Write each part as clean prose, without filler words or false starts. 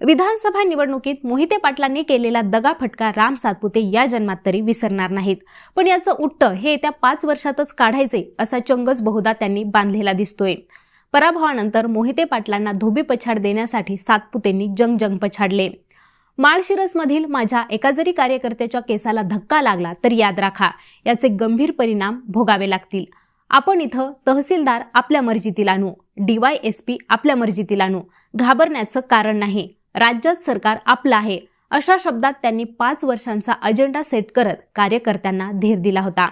विधानसभा निवडणुकीत मोहिते पाटलांनी केलेला दगाफटका राम सातपुते या जन्मात तरी विसरणार नाहीत। पण याचं उट्ट हे येत्या 5 वर्षातच काढायचे असा चंगच बहुधा त्यांनी बांधलेला दिसतोय। पराभवानंतर मोहिते पाटलांना धोबी पछाड देण्यासाठी सातपुतेंनी जंग पछाडले। माळशिरसमधील माझ्या एका जरी कार्यकर्त्याच्या केसाला धक्का लागला तर याद राखा, याचे गंभीर परिणाम भोगावे लागतील। आपण इथं तहसीलदार आपल्या मर्जीतील आणू, DYSP आपल्या मर्जीतील आणू, घाबरण्याचं कारण नाही। राज्यात सरकार आपलं आहे अशा शब्दात त्यांनी 5 वर्षांचा अजेंडा सेट करत कार्यकर्त्यांना धीर दिला होता।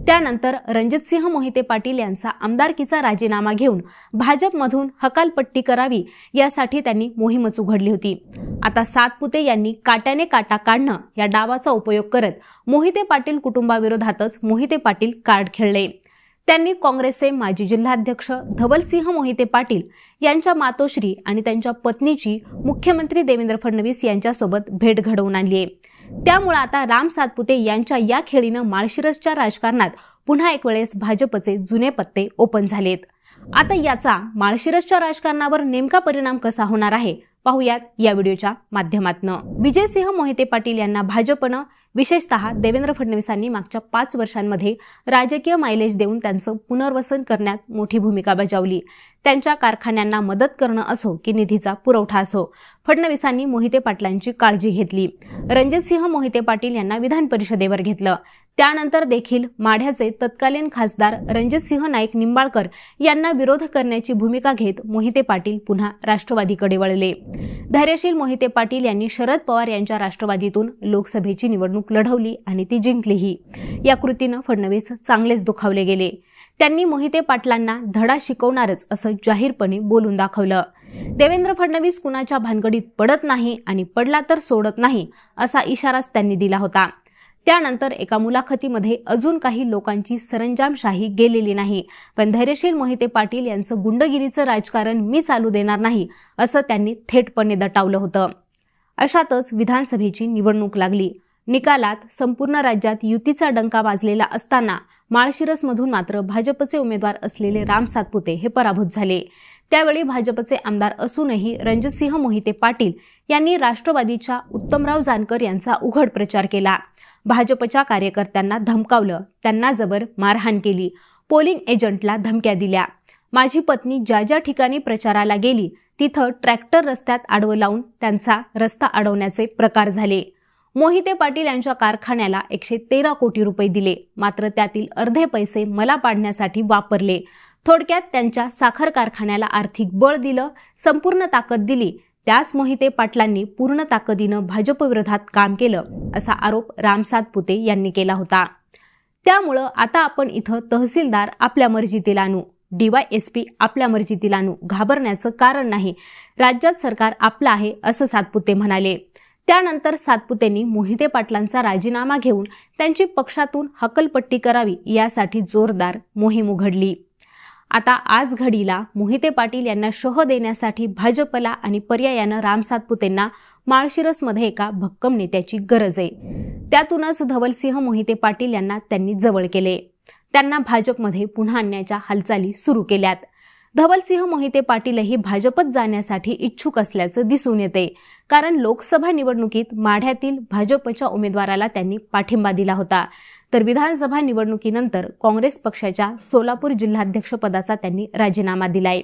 त्यानंतर रणजितसिंह मोहिते पाटील यांचा आमदारकीचा राजीनामा घेऊन भाजपमधून हकालपट्टी करावी यासाठी त्यांनी मोहीमच उघडली होती। आता सातपुते यांनी काट्याने काटा काढणं या डावाचा उपयोग करत मोहिते पाटील कुटुंबाविरोधातच मोहिते पाटील कार्ड खेळले। त्यांनी काँग्रेसचे माजी जिल्हाध्यक्ष धवलसिंह मोहिते पाटील यांच्या मातोश्री आणि त्यांच्या पत्नीची मुख्यमंत्री देवेंद्र फडणवीस यांच्यासोबत भेट घडवून आणली आहे। त्यामुळे आता राम सातपुते यांच्या या खेळीनं माळशिरसच्या राजकारणात पुन्हा एक वेळेस भाजपचे जुने पत्ते ओपन झालेत। आता याचा माळशिरसच्या राजकारणावर नेमका परिणाम कसा होणार आहे पाहूयात या व्हिडिओच्या माध्यमातून। विजयसिंह मोहिते पाटील यांना भाजपनं विशेषतः देवेंद्र फडणवीसांनी मागच्या 5 वर्षांमध्ये राजकीय मायलेज देऊन त्यांचं पुनर्वसन करण्यात मोठी भूमिका बजावली। त्यांच्या कारखान्यांना मदत करणं असो की निधीचा पुरवठा असो, फडणवीसांनी मोहिते पाटलांची काळजी घेतली। रणजितसिंह मोहिते पाटील यांना विधान परिषदेवर घेतलं। त्यानंतर देखील माढ्याचे तत्कालीन खासदार रणजितसिंह नाईक निंबाळकर यांना विरोध करण्याची भूमिका घेत मोहिते पाटील पुन्हा राष्ट्रवादीकडे वळले। धैर्यशील मोहिते पाटील यांनी शरद पवार यांच्या राष्ट्रवादीतून लोकसभेची निवडणूक लढवली आणि ती जिंकलीही। या कृतीनं फडणवीस चांगलेच दुखावले गेले। त्यांनी मोहिते पाटलांना धडा शिकवणारच असं जाहीरपणे बोलून दाखवलं। देवेंद्र फडणवीस कुणाच्या भानगडीत पडत नाही आणि पडला तर सोडत नाही असा इशाराच त्यांनी दिला होता। त्यानंतर एका मुलाखतीमध्ये अजून काही लोकांची सरंजामशाही गेलेली नाही, पण धैर्यशील मोहिते पाटील यांचं गुंडगिरीचं राजकारण मी चालू देणार नाही असं त्यांनी थेटपणे दटावलं होतं। अशातच विधानसभेची निवडणूक लागली। निकालात संपूर्ण राज्यात युतीचा डंका वाजलेला असताना माळशिरसमधून मात्र भाजपचे उमेदवार असलेले राम सातपुते हे पराभूत झाले। त्यावेळी भाजपचे आमदार असूनही रणजितसिंह मोहिते पाटील यांनी राष्ट्रवादीच्या उत्तमराव जानकर यांचा उघड प्रचार केला। भाजपच्या कार्यकर्त्यांना धमकावलं, त्यांना जबर मारहाण केली, पोलिंग एजंटला धमक्या दिल्या। माझी पत्नी ज्या ज्या ठिकाणी प्रचाराला गेली तिथं ट्रॅक्टर रस्त्यात आडवं लावून त्यांचा रस्ता अडवण्याचे प्रकार झाले। मोहिते पाटील यांच्या कारखान्याला 113 कोटी रुपये दिले, मात्र त्यातील अर्धे पैसे मला पाडण्यासाठी वापरले। थोडक्यात त्यांच्या साखर कारखान्याला आर्थिक बळ दिलं, संपूर्ण ताकद दिली। त्याच मोहिते पाटलांनी पूर्ण ताकदीनं भाजपविरोधात काम केलं असा आरोप राम सातपुते यांनी केला होता। त्यामुळं आता आपण इथं तहसीलदार आपल्या मर्जीतील आणू, DYSP आपल्या मर्जीतील आणू, घाबरण्याचं कारण नाही। राज्यात सरकार आपलं आहे असं सातपुते म्हणाले। त्यानंतर सातपुतेंनी मोहिते पाटलांचा राजीनामा घेऊन त्यांची पक्षातून हकलपट्टी करावी यासाठी जोरदार मोहीम उघडली। आता आज घडीला मोहिते पाटील यांना शह देण्यासाठी भाजपला आणि पर्यायानं राम सातपुतेंना माळशिरसमध्ये एका भक्कम नेत्याची गरज आहे। त्यातूनच धवलसिंह मोहिते पाटील यांना त्यांनी जवळ केले। त्यांना भाजपमध्ये पुन्हा आणण्याच्या हालचाली सुरू केल्यात। धवलसिंह मोहिते पाटीलही भाजपत जाण्यासाठी इच्छुक असल्याचं दिसून येते, कारण लोकसभा निवडणुकीत माढ्यातील भाजपच्या उमेदवाराला त्यांनी पाठिंबा दिला होता, तर विधानसभा निवडणुकीनंतर काँग्रेस पक्षाच्या सोलापूर जिल्हाध्यक्षपदाचा त्यांनी राजीनामा दिलाय।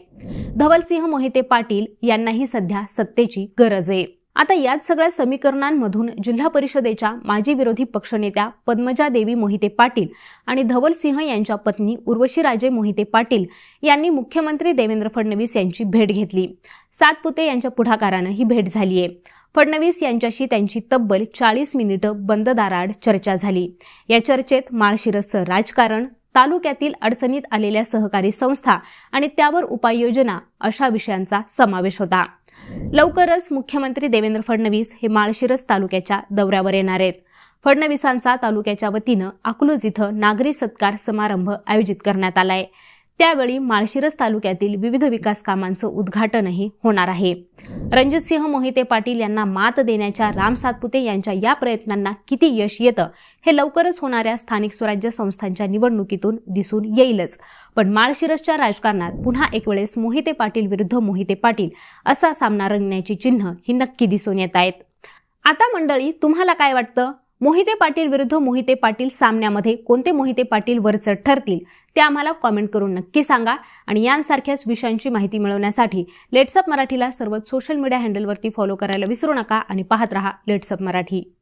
धवलसिंह मोहिते पाटील यांनाही सध्या सत्तेची गरज आहे। आता याच सगळ्या समीकरणांमधून जिल्हा परिषदेच्या माजी विरोधी पक्षनेत्या पद्मजा देवी मोहिते पाटील आणि धवलसिंह यांच्या पत्नी उर्वशीराजे मोहिते पाटील यांनी मुख्यमंत्री देवेंद्र फडणवीस यांची भेट घेतली। सातपुते यांच्या पुढाकारानं ही भेट झालीय। फडणवीस यांच्याशी त्यांची तब्बल 40 मिनिटं बंद दाराआड चर्चा झाली। या चर्चेत माळशिरसचं राजकारण, तालुक्यातील अडचणीत आलेल्या सहकारी संस्था आणि त्यावर उपाययोजना अशा विषयांचा समावेश होता। लवकरच मुख्यमंत्री देवेंद्र फडणवीस हे माळशिरस तालुक्याच्या दौऱ्यावर येणार आहेत। फडणवीसांचा तालुक्याच्या वतीनं अकलूज इथं नागरी सत्कार समारंभ आयोजित करण्यात आलाय। त्यावेळी माळशिरस तालुक्यातील विविध विकास कामांचं उद्घाटनही होणार आहे। रणजितसिंह मोहिते पाटील यांना मात देण्याच्या राम सातपुते यांच्या या प्रयत्नांना किती यश येतं हे लवकरच होणाऱ्या स्थानिक स्वराज्य संस्थांच्या निवडणुकीतून दिसून येईलच। पण माळशिरसच्या राजकारणात पुन्हा एक वेळेस मोहिते पाटील विरुद्ध मोहिते पाटील असा सामना रंगण्याची चिन्ह ही नक्की दिसून येत आहेत. आता मंडळी, तुम्हाला काय वाटतं? मोहिते पाटील विरुद्ध मोहिते पाटील सामन्यामध्ये कोणते मोहिते पाटील वरचढ ठरतील ते आम्हाला कॉमेंट करून नक्की सांगा. आणि यांसारख्याच विषयांची माहिती मिळवण्यासाठी लेट्सअप मराठीला सर्वच सोशल मीडिया हँडलवरती फॉलो करायला विसरू नका आणि पाहत रहा लेट्सअप मराठी.